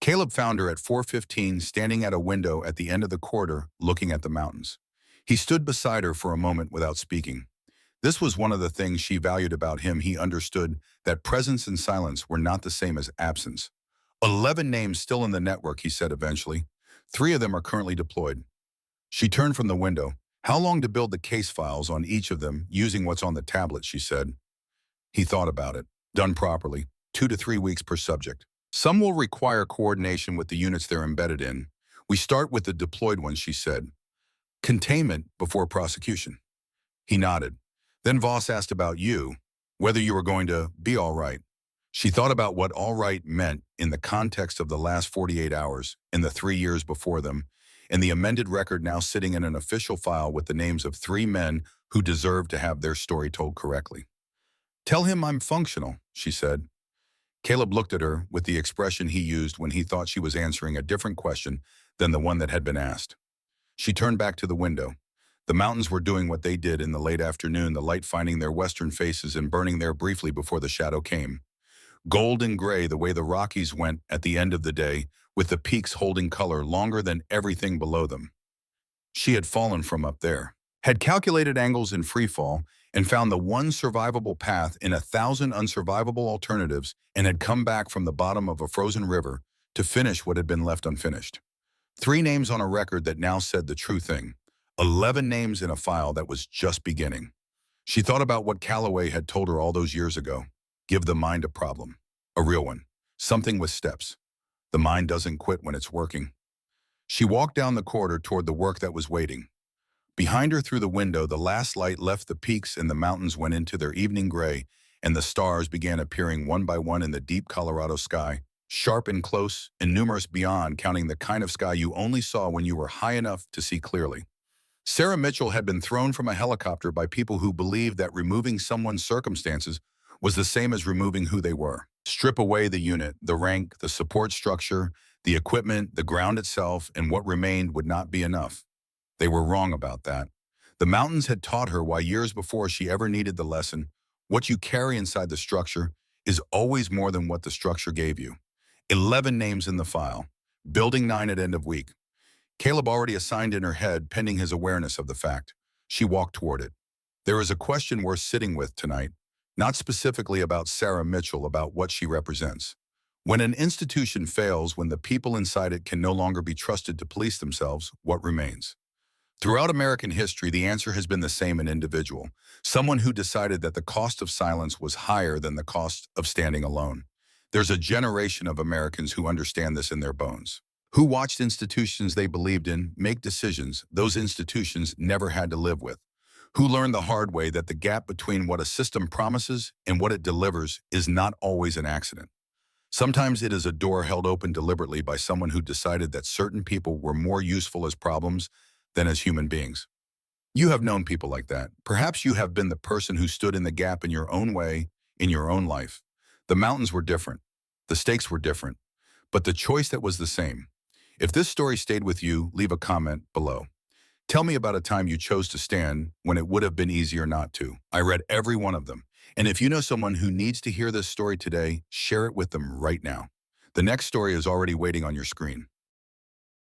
Caleb found her at 4:15, standing at a window at the end of the corridor, looking at the mountains. He stood beside her for a moment without speaking. This was one of the things she valued about him. He understood that presence and silence were not the same as absence. 11 names still in the network, he said eventually. 3 of them are currently deployed. She turned from the window. How long to build the case files on each of them using what's on the tablet, she said. He thought about it. Done properly, 2 to 3 weeks per subject. Some will require coordination with the units they're embedded in. We start with the deployed ones, she said. Containment before prosecution. He nodded. Then Voss asked about you, whether you were going to be all right. She thought about what all right meant in the context of the last 48 hours and the 3 years before them, and the amended record now sitting in an official file with the names of 3 men who deserved to have their story told correctly. Tell him I'm functional, she said. Caleb looked at her with the expression he used when he thought she was answering a different question than the one that had been asked. She turned back to the window. The mountains were doing what they did in the late afternoon, the light finding their western faces and burning there briefly before the shadow came. Gold and gray the way the Rockies went at the end of the day, with the peaks holding color longer than everything below them. She had fallen from up there, had calculated angles in freefall, and found the one survivable path in 1,000 unsurvivable alternatives, and had come back from the bottom of a frozen river to finish what had been left unfinished. 3 names on a record that now said the true thing. 11 names in a file that was just beginning. She thought about what Calloway had told her all those years ago. Give the mind a problem. A real one. Something with steps. The mind doesn't quit when it's working. She walked down the corridor toward the work that was waiting. Behind her through the window, the last light left the peaks and the mountains went into their evening gray, and the stars began appearing one by one in the deep Colorado sky. sharp and close, and numerous beyond, counting the kind of sky you only saw when you were high enough to see clearly. Sarah Mitchell had been thrown from a helicopter by people who believed that removing someone's circumstances was the same as removing who they were. Strip away the unit, the rank, the support structure, the equipment, the ground itself, and what remained would not be enough. They were wrong about that. The mountains had taught her why years before she ever needed the lesson, what you carry inside the structure is always more than what the structure gave you. 11 names in the file. Building 9 at end of week. Caleb already assigned in her head pending his awareness of the fact. She walked toward it. There is a question worth sitting with tonight, not specifically about Sarah Mitchell, about what she represents. When an institution fails, when the people inside it can no longer be trusted to police themselves, what remains? Throughout American history, the answer has been the same: an individual, someone who decided that the cost of silence was higher than the cost of standing alone. There's a generation of Americans who understand this in their bones, who watched institutions they believed in make decisions those institutions never had to live with, who learned the hard way that the gap between what a system promises and what it delivers is not always an accident. Sometimes it is a door held open deliberately by someone who decided that certain people were more useful as problems than as human beings. You have known people like that. Perhaps you have been the person who stood in the gap in your own way, in your own life. The mountains were different. The stakes were different. But the choice that was the same. If this story stayed with you, leave a comment below. Tell me about a time you chose to stand when it would have been easier not to. I read every one of them. And if you know someone who needs to hear this story today, share it with them right now. The next story is already waiting on your screen.